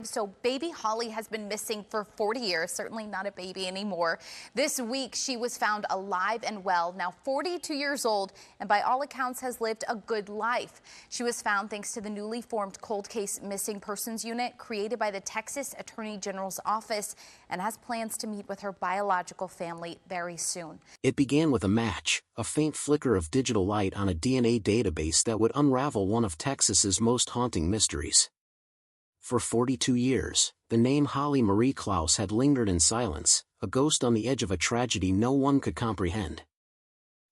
So baby Holly has been missing for 40 years, certainly not a baby anymore. This week, she was found alive and well, now 42 years old, and by all accounts has lived a good life. She was found thanks to the newly formed cold case missing persons unit created by the Texas Attorney General's office and has plans to meet with her biological family very soon. It began with a match, a faint flicker of digital light on a DNA database that would unravel one of Texas's most haunting mysteries. For 42 years, the name Holly Marie Clouse had lingered in silence, a ghost on the edge of a tragedy no one could comprehend.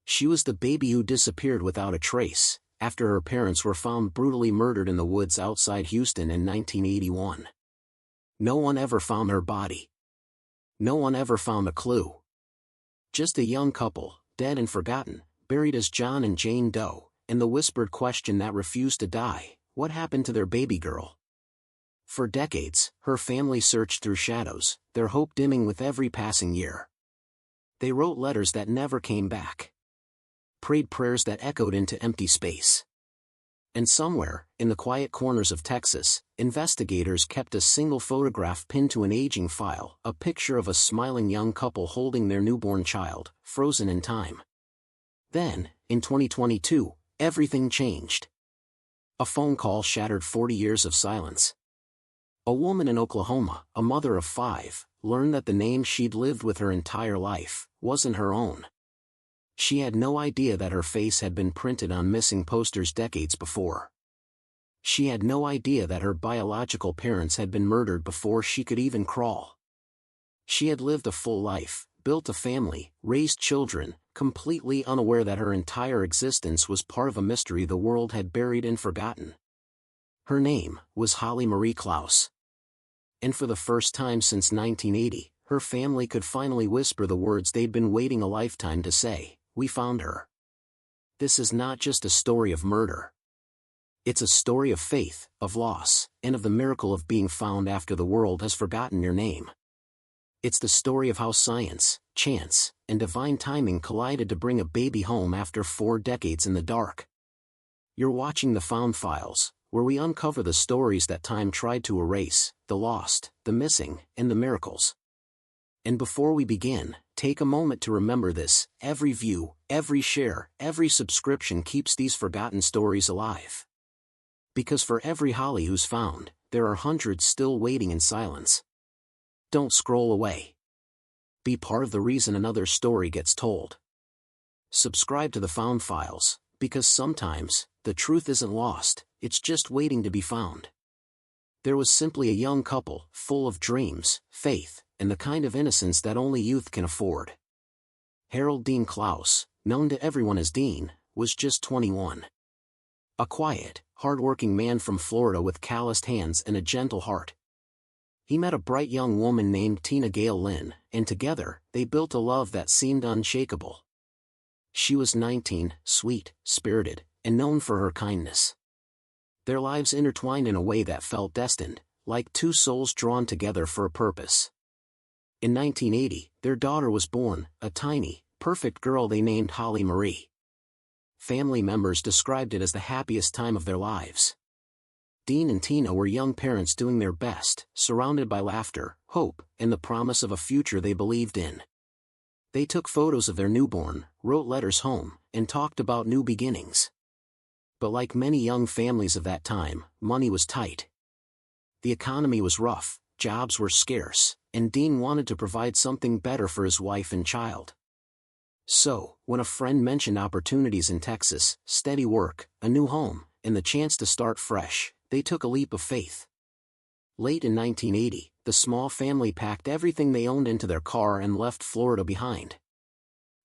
She was the baby who disappeared without a trace, after her parents were found brutally murdered in the woods outside Houston in 1981. No one ever found her body. No one ever found a clue. Just a young couple, dead and forgotten, buried as John and Jane Doe, and the whispered question that refused to die: what happened to their baby girl? For decades, her family searched through shadows, their hope dimming with every passing year. They wrote letters that never came back. Prayed prayers that echoed into empty space. And somewhere, in the quiet corners of Texas, investigators kept a single photograph pinned to an aging file, a picture of a smiling young couple holding their newborn child, frozen in time. Then, in 2022, everything changed. A phone call shattered 40 years of silence. A woman in Oklahoma, a mother of 5, learned that the name she'd lived with her entire life wasn't her own. She had no idea that her face had been printed on missing posters decades before. She had no idea that her biological parents had been murdered before she could even crawl. She had lived a full life, built a family, raised children, completely unaware that her entire existence was part of a mystery the world had buried and forgotten. Her name was Holly Marie Clouse. And for the first time since 1980, her family could finally whisper the words they'd been waiting a lifetime to say: "We found her." This is not just a story of murder. It's a story of faith, of loss, and of the miracle of being found after the world has forgotten your name. It's the story of how science, chance, and divine timing collided to bring a baby home after 4 decades in the dark. You're watching The Found Files, where we uncover the stories that time tried to erase, the lost, the missing, and the miracles. And before we begin, take a moment to remember this: every view, every share, every subscription keeps these forgotten stories alive. Because for every Holly who's found, there are hundreds still waiting in silence. Don't scroll away. Be part of the reason another story gets told. Subscribe to The Found Files, because sometimes, the truth isn't lost, it's just waiting to be found. There was simply a young couple, full of dreams, faith, and the kind of innocence that only youth can afford. Harold Dean Clouse, known to everyone as Dean, was just 21. A quiet, hard-working man from Florida with calloused hands and a gentle heart. He met a bright young woman named Tina Lynn, and together, they built a love that seemed unshakable. She was 19, sweet, spirited, and known for her kindness. Their lives intertwined in a way that felt destined, like two souls drawn together for a purpose. In 1980, their daughter was born, a tiny, perfect girl they named Holly Marie. Family members described it as the happiest time of their lives. Dean and Tina were young parents doing their best, surrounded by laughter, hope, and the promise of a future they believed in. They took photos of their newborn, wrote letters home, and talked about new beginnings. But like many young families of that time, money was tight. The economy was rough, jobs were scarce, and Dean wanted to provide something better for his wife and child. So, when a friend mentioned opportunities in Texas, steady work, a new home, and the chance to start fresh, they took a leap of faith. Late in 1980, the small family packed everything they owned into their car and left Florida behind.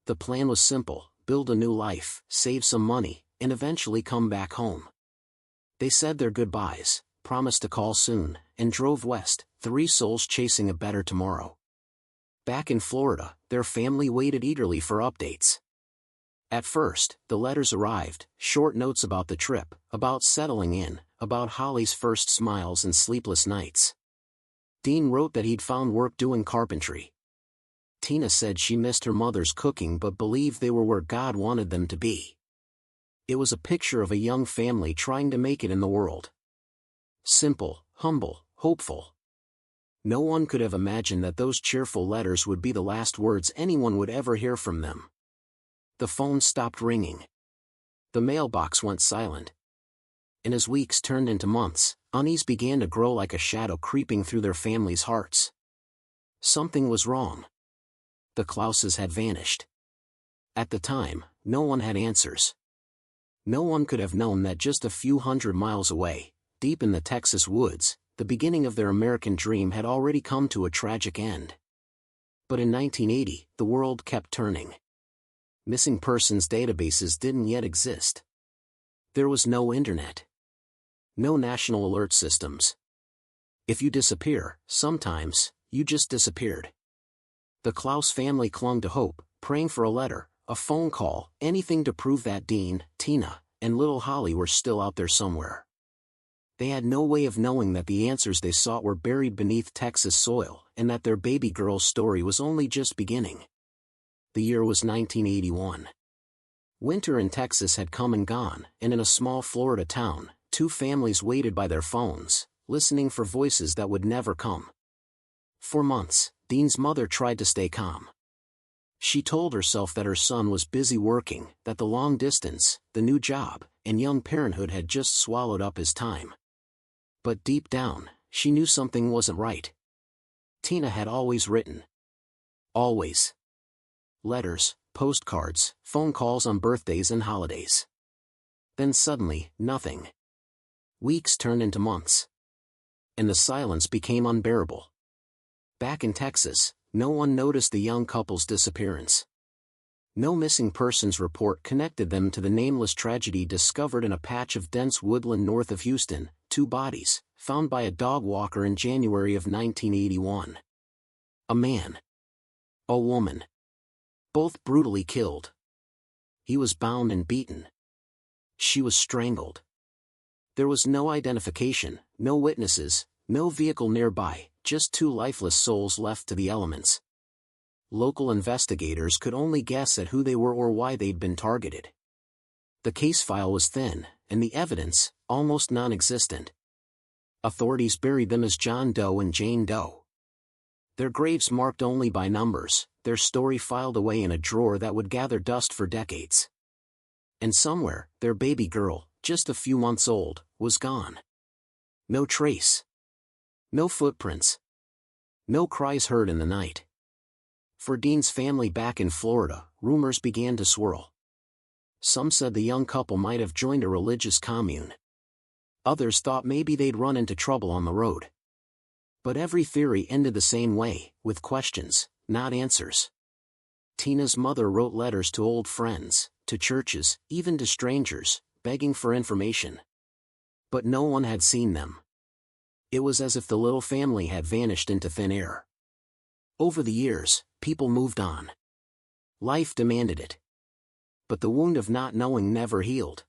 The plan was simple: build a new life, save some money, and eventually come back home. They said their goodbyes, promised to call soon, and drove west, 3 souls chasing a better tomorrow. Back in Florida, their family waited eagerly for updates. At first, the letters arrived, short notes about the trip, about settling in, about Holly's first smiles and sleepless nights. Dean wrote that he'd found work doing carpentry. Tina said she missed her mother's cooking but believed they were where God wanted them to be. It was a picture of a young family trying to make it in the world. Simple, humble, hopeful. No one could have imagined that those cheerful letters would be the last words anyone would ever hear from them. The phone stopped ringing. The mailbox went silent. And as weeks turned into months, unease began to grow like a shadow creeping through their family's hearts. Something was wrong. The Clouses had vanished. At the time, no one had answers. No one could have known that just a few hundred miles away, deep in the Texas woods, the beginning of their American dream had already come to a tragic end. But in 1980, the world kept turning. Missing persons databases didn't yet exist. There was no internet. No national alert systems. If you disappear, sometimes, you just disappeared. The Clouse family clung to hope, praying for a letter, a phone call, anything to prove that Dean, Tina, and little Holly were still out there somewhere. They had no way of knowing that the answers they sought were buried beneath Texas soil, and that their baby girl's story was only just beginning. The year was 1981. Winter in Texas had come and gone, and in a small Florida town, two families waited by their phones, listening for voices that would never come. For months, Dean's mother tried to stay calm. She told herself that her son was busy working, that the long distance, the new job, and young parenthood had just swallowed up his time. But deep down, she knew something wasn't right. Tina had always written. Always. Letters, postcards, phone calls on birthdays and holidays. Then suddenly, nothing. Weeks turned into months. And the silence became unbearable. Back in Texas, no one noticed the young couple's disappearance. No missing persons report connected them to the nameless tragedy discovered in a patch of dense woodland north of Houston, two bodies, found by a dog walker in January of 1981. A man. A woman. Both brutally killed. He was bound and beaten. She was strangled. There was no identification, no witnesses, no vehicle nearby, just two lifeless souls left to the elements. Local investigators could only guess at who they were or why they'd been targeted. The case file was thin, and the evidence, almost non-existent. Authorities buried them as John Doe and Jane Doe. Their graves marked only by numbers, their story filed away in a drawer that would gather dust for decades. And somewhere, their baby girl, just a few months old, was gone. No trace. No footprints. No cries heard in the night. For Dean's family back in Florida, rumors began to swirl. Some said the young couple might have joined a religious commune. Others thought maybe they'd run into trouble on the road. But every theory ended the same way, with questions, not answers. Tina's mother wrote letters to old friends, to churches, even to strangers, begging for information. But no one had seen them. It was as if the little family had vanished into thin air. Over the years, people moved on. Life demanded it. But the wound of not knowing never healed.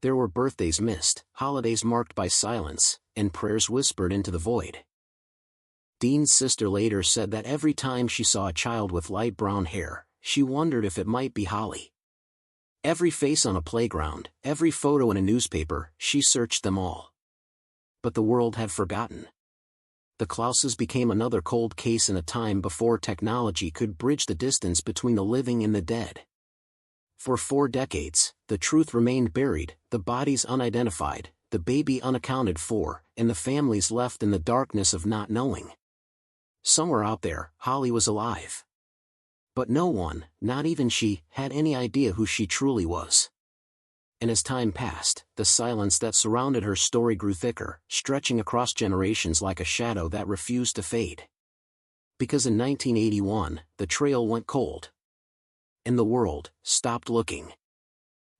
There were birthdays missed, holidays marked by silence, and prayers whispered into the void. Dean's sister later said that every time she saw a child with light brown hair, she wondered if it might be Holly. Every face on a playground, every photo in a newspaper, she searched them all. But the world had forgotten. The Clouses became another cold case in a time before technology could bridge the distance between the living and the dead. For 4 decades, the truth remained buried, the bodies unidentified, the baby unaccounted for, and the families left in the darkness of not knowing. Somewhere out there, Holly was alive. But no one, not even she, had any idea who she truly was. And as time passed, the silence that surrounded her story grew thicker, stretching across generations like a shadow that refused to fade. Because in 1981, the trail went cold. And the world stopped looking.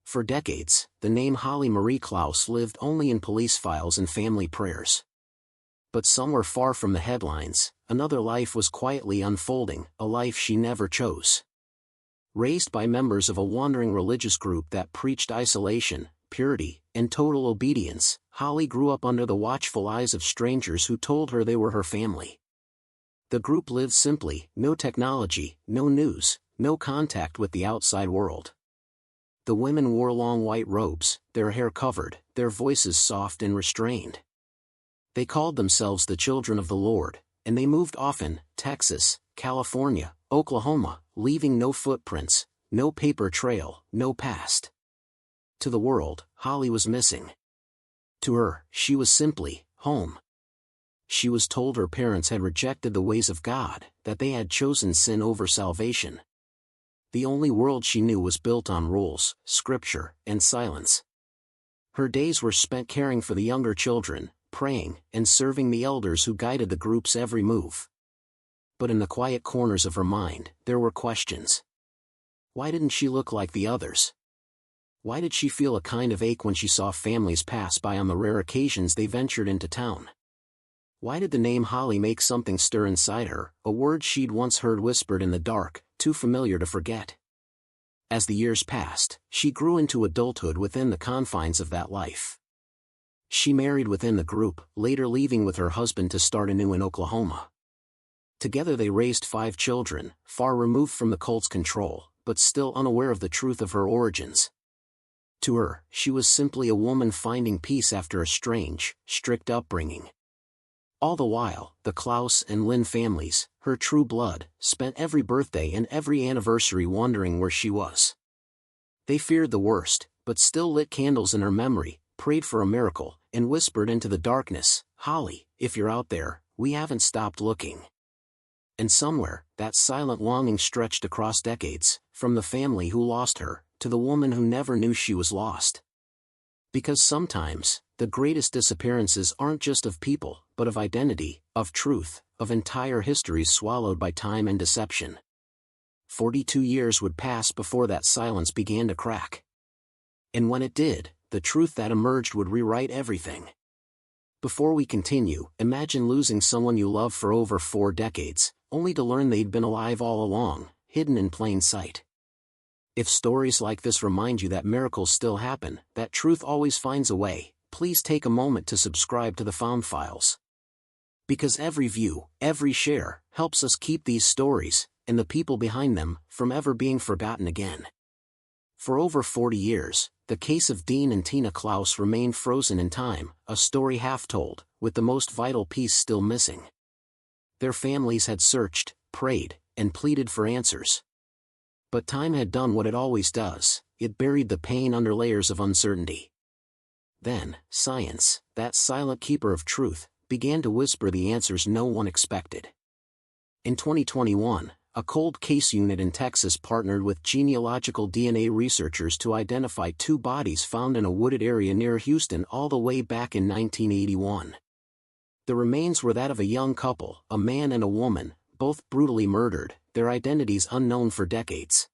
For decades, the name Holly Marie Clouse lived only in police files and family prayers. But somewhere far from the headlines, another life was quietly unfolding, a life she never chose. Raised by members of a wandering religious group that preached isolation, purity, and total obedience, Holly grew up under the watchful eyes of strangers who told her they were her family. The group lived simply, no technology, no news, no contact with the outside world. The women wore long white robes, their hair covered, their voices soft and restrained. They called themselves the children of the Lord, and they moved often: Texas, California, Oklahoma, leaving no footprints, no paper trail, no past. To the world, Holly was missing. To her, she was simply home. She was told her parents had rejected the ways of God, that they had chosen sin over salvation. The only world she knew was built on rules, scripture, and silence. Her days were spent caring for the younger children, praying, and serving the elders who guided the group's every move. But in the quiet corners of her mind, there were questions. Why didn't she look like the others? Why did she feel a kind of ache when she saw families pass by on the rare occasions they ventured into town? Why did the name Holly make something stir inside her, a word she'd once heard whispered in the dark, too familiar to forget? As the years passed, she grew into adulthood within the confines of that life. She married within the group, later leaving with her husband to start anew in Oklahoma. Together they raised 5 children, far removed from the cult's control, but still unaware of the truth of her origins. To her, she was simply a woman finding peace after a strange, strict upbringing. All the while, the Clouse and Lynn families, her true blood, spent every birthday and every anniversary wondering where she was. They feared the worst, but still lit candles in her memory, prayed for a miracle, and whispered into the darkness, "Holly, if you're out there, we haven't stopped looking." And somewhere, that silent longing stretched across decades, from the family who lost her, to the woman who never knew she was lost. Because sometimes, the greatest disappearances aren't just of people, but of identity, of truth, of entire histories swallowed by time and deception. 42 years would pass before that silence began to crack. And when it did, the truth that emerged would rewrite everything. Before we continue, imagine losing someone you love for over 4 decades, only to learn they'd been alive all along, hidden in plain sight. If stories like this remind you that miracles still happen, that truth always finds a way, please take a moment to subscribe to the Found Files. Because every view, every share, helps us keep these stories, and the people behind them, from ever being forgotten again. For over 40 years, the case of Dean and Tina Clouse remained frozen in time, a story half told, with the most vital piece still missing. Their families had searched, prayed, and pleaded for answers. But time had done what it always does, it buried the pain under layers of uncertainty. Then, science, that silent keeper of truth, began to whisper the answers no one expected. In 2021, a cold case unit in Texas partnered with genealogical DNA researchers to identify 2 bodies found in a wooded area near Houston all the way back in 1981. The remains were that of a young couple, a man and a woman, both brutally murdered, their identities unknown for decades.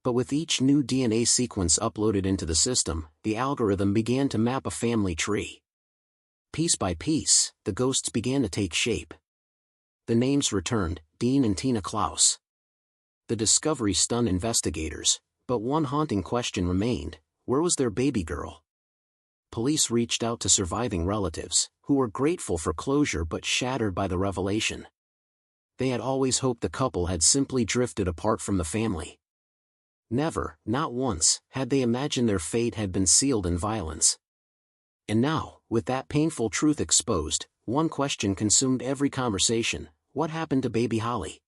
But with each new DNA sequence uploaded into the system, the algorithm began to map a family tree. Piece by piece, the ghosts began to take shape. The names returned: Dean and Tina Clouse. The discovery stunned investigators, but one haunting question remained: where was their baby girl? Police reached out to surviving relatives, who were grateful for closure but shattered by the revelation. They had always hoped the couple had simply drifted apart from the family. Never, not once, had they imagined their fate had been sealed in violence. And now, with that painful truth exposed, one question consumed every conversation: what happened to baby Holly?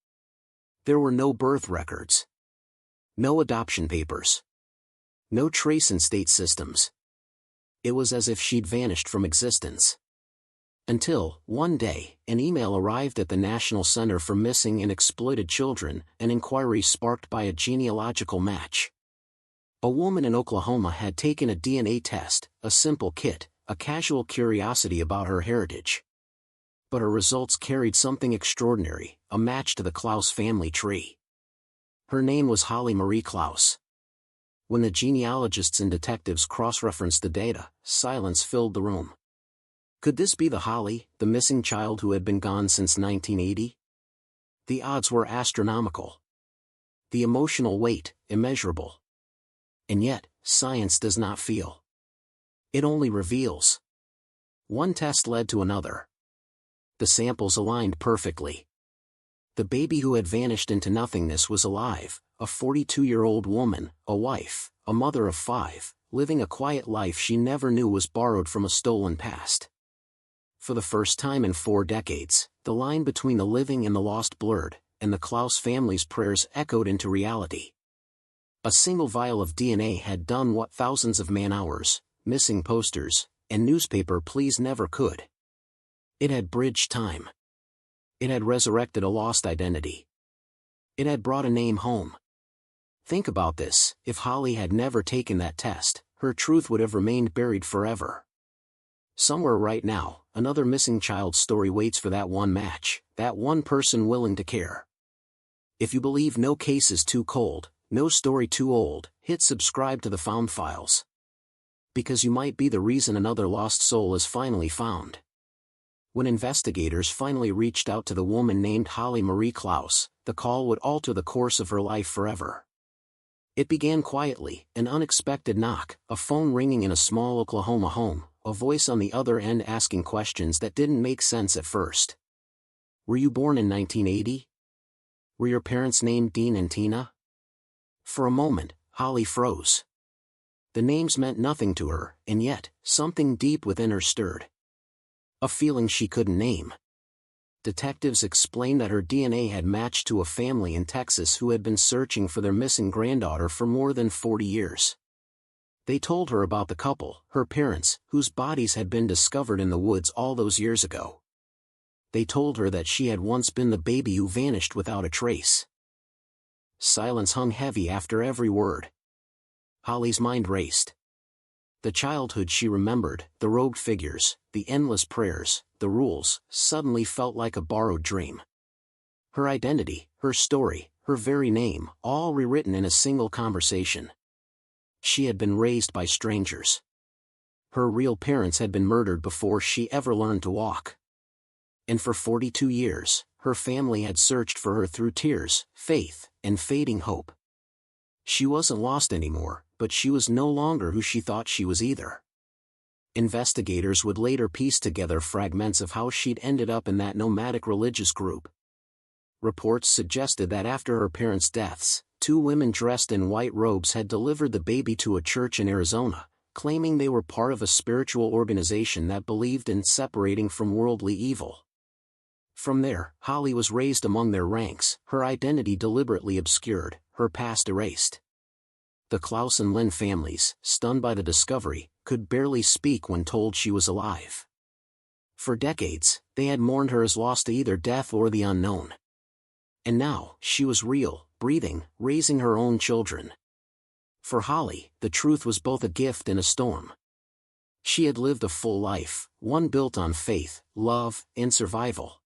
There were no birth records. No adoption papers. No trace in state systems. It was as if she'd vanished from existence. Until, one day, an email arrived at the National Center for Missing and Exploited Children, an inquiry sparked by a genealogical match. A woman in Oklahoma had taken a DNA test, a simple kit, a casual curiosity about her heritage. But her results carried something extraordinary, a match to the Clouse family tree. Her name was Holly Marie Clouse. When the genealogists and detectives cross-referenced the data, silence filled the room. Could this be the Holly, the missing child who had been gone since 1980? The odds were astronomical. The emotional weight, immeasurable. And yet, science does not feel. It only reveals. One test led to another. The samples aligned perfectly. The baby who had vanished into nothingness was alive, a 42-year-old woman, a wife, a mother of 5, living a quiet life she never knew was borrowed from a stolen past. For the first time in 4 decades, the line between the living and the lost blurred, and the Clouse family's prayers echoed into reality. A single vial of DNA had done what thousands of man-hours, missing posters, and newspaper pleas never could. It had bridged time. It had resurrected a lost identity. It had brought a name home. Think about this: if Holly had never taken that test, her truth would have remained buried forever. Somewhere right now, another missing child's story waits for that one match, that one person willing to care. If you believe no case is too cold, no story too old, hit subscribe to the Found Files. Because you might be the reason another lost soul is finally found. When investigators finally reached out to the woman named Holly Marie Clouse, the call would alter the course of her life forever. It began quietly: an unexpected knock, a phone ringing in a small Oklahoma home, a voice on the other end asking questions that didn't make sense at first. Were you born in 1980? Were your parents named Dean and Tina? For a moment, Holly froze. The names meant nothing to her, and yet, something deep within her stirred. A feeling she couldn't name. Detectives explained that her DNA had matched to a family in Texas who had been searching for their missing granddaughter for more than 40 years. They told her about the couple, her parents, whose bodies had been discovered in the woods all those years ago. They told her that she had once been the baby who vanished without a trace. Silence hung heavy after every word. Holly's mind raced. The childhood she remembered, the rogue figures, the endless prayers, the rules, suddenly felt like a borrowed dream. Her identity, her story, her very name, all rewritten in a single conversation. She had been raised by strangers. Her real parents had been murdered before she ever learned to walk. And for 42 years, her family had searched for her through tears, faith, and fading hope. She wasn't lost anymore, but she was no longer who she thought she was either. Investigators would later piece together fragments of how she'd ended up in that nomadic religious group. Reports suggested that after her parents' deaths, 2 women dressed in white robes had delivered the baby to a church in Arizona, claiming they were part of a spiritual organization that believed in separating from worldly evil. From there, Holly was raised among their ranks, her identity deliberately obscured, her past erased. The Clouse and Lynn families, stunned by the discovery, could barely speak when told she was alive. For decades, they had mourned her as lost to either death or the unknown. And now, she was real, breathing, raising her own children. For Holly, the truth was both a gift and a storm. She had lived a full life, one built on faith, love, and survival.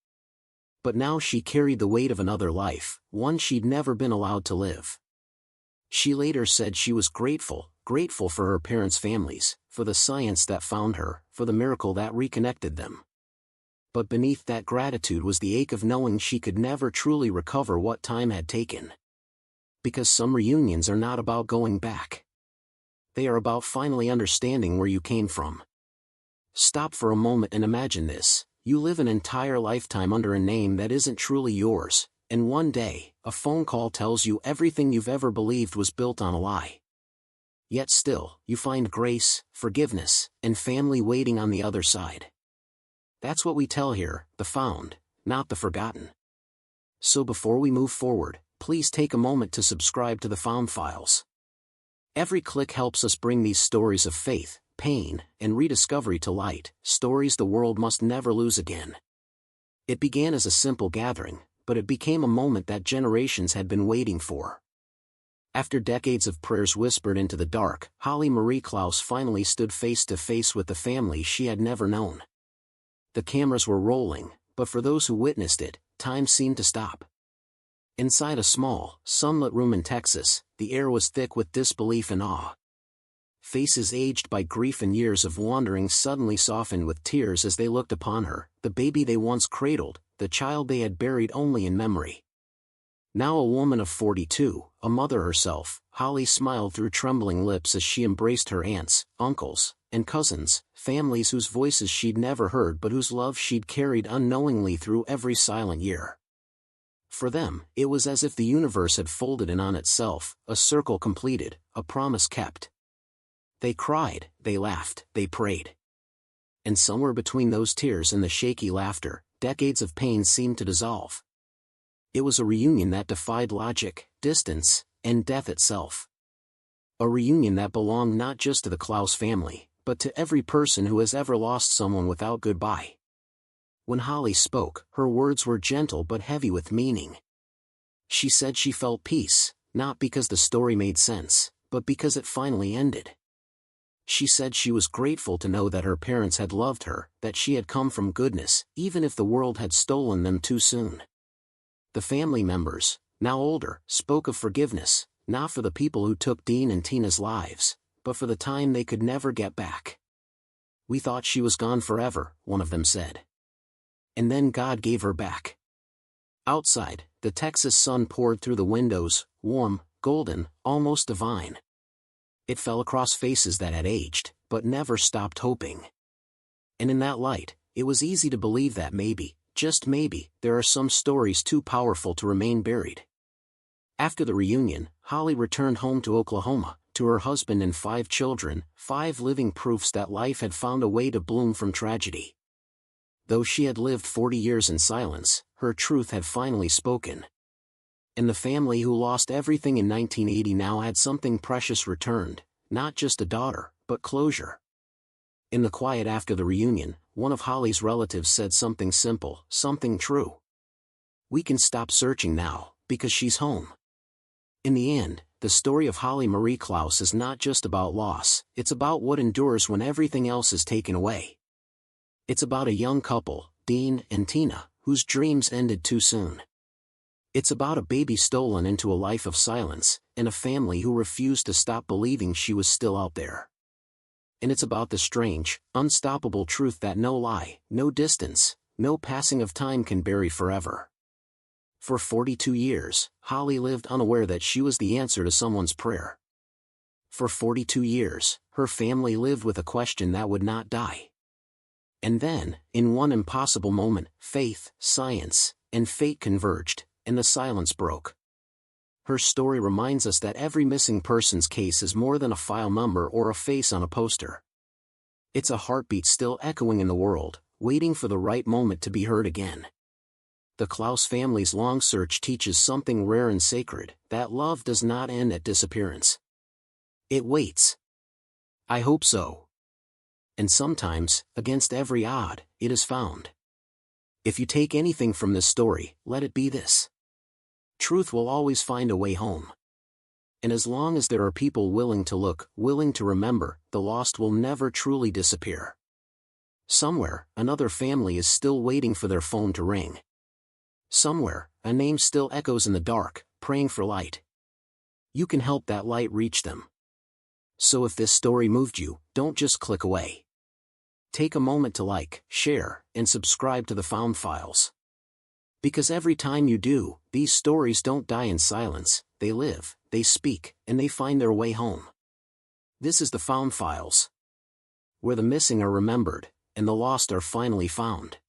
But now she carried the weight of another life, one she'd never been allowed to live. She later said she was grateful for her parents' families, for the science that found her, for the miracle that reconnected them. But beneath that gratitude was the ache of knowing she could never truly recover what time had taken. Because some reunions are not about going back. They are about finally understanding where you came from. Stop for a moment and imagine this: you live an entire lifetime under a name that isn't truly yours, and one day, a phone call tells you everything you've ever believed was built on a lie. Yet still, you find grace, forgiveness, and family waiting on the other side. That's what we tell here, the found, not the forgotten. So before we move forward, please take a moment to subscribe to the Found Files. Every click helps us bring these stories of faith, pain, and rediscovery to light, stories the world must never lose again. It began as a simple gathering, but it became a moment that generations had been waiting for. After decades of prayers whispered into the dark, Holly Marie Clouse finally stood face to face with the family she had never known. The cameras were rolling, but for those who witnessed it, time seemed to stop. Inside a small, sunlit room in Texas, the air was thick with disbelief and awe. Faces aged by grief and years of wandering suddenly softened with tears as they looked upon her, the baby they once cradled, the child they had buried only in memory. Now a woman of 42, a mother herself, Holly smiled through trembling lips as she embraced her aunts, uncles, and cousins, families whose voices she'd never heard but whose love she'd carried unknowingly through every silent year. For them, it was as if the universe had folded in on itself, a circle completed, a promise kept. They cried, they laughed, they prayed. And somewhere between those tears and the shaky laughter, decades of pain seemed to dissolve. It was a reunion that defied logic, distance, and death itself. A reunion that belonged not just to the Clouse family, but to every person who has ever lost someone without goodbye. When Holly spoke, her words were gentle but heavy with meaning. She said she felt peace, not because the story made sense, but because it finally ended. She said she was grateful to know that her parents had loved her, that she had come from goodness, even if the world had stolen them too soon. The family members, now older, spoke of forgiveness, not for the people who took Dean and Tina's lives, but for the time they could never get back. "We thought she was gone forever," one of them said. "And then God gave her back." Outside, the Texas sun poured through the windows, warm, golden, almost divine. It fell across faces that had aged, but never stopped hoping. And in that light, it was easy to believe that maybe, just maybe, there are some stories too powerful to remain buried. After the reunion, Holly returned home to Oklahoma, to her husband and 5 children, 5 living proofs that life had found a way to bloom from tragedy. Though she had lived 40 years in silence, her truth had finally spoken. And the family who lost everything in 1980 now had something precious returned, not just a daughter, but closure. In the quiet after the reunion, one of Holly's relatives said something simple, something true. "We can stop searching now, because she's home." In the end, the story of Holly Marie Clouse is not just about loss, it's about what endures when everything else is taken away. It's about a young couple, Dean and Tina, whose dreams ended too soon. It's about a baby stolen into a life of silence, and a family who refused to stop believing she was still out there. And it's about the strange, unstoppable truth that no lie, no distance, no passing of time can bury forever. For 42 years, Holly lived unaware that she was the answer to someone's prayer. For 42 years, her family lived with a question that would not die. And then, in one impossible moment, faith, science, and fate converged, and the silence broke. Her story reminds us that every missing person's case is more than a file number or a face on a poster. It's a heartbeat still echoing in the world, waiting for the right moment to be heard again. The Clouse family's long search teaches something rare and sacred, that love does not end at disappearance. It waits. I hope so. And sometimes, against every odd, it is found. If you take anything from this story, let it be this. Truth will always find a way home. And as long as there are people willing to look, willing to remember, the lost will never truly disappear. Somewhere, another family is still waiting for their phone to ring. Somewhere, a name still echoes in the dark, praying for light. You can help that light reach them. So if this story moved you, don't just click away. Take a moment to like, share, and subscribe to the Found Files. Because every time you do, these stories don't die in silence, they live, they speak, and they find their way home. This is the Found Files, where the missing are remembered, and the lost are finally found.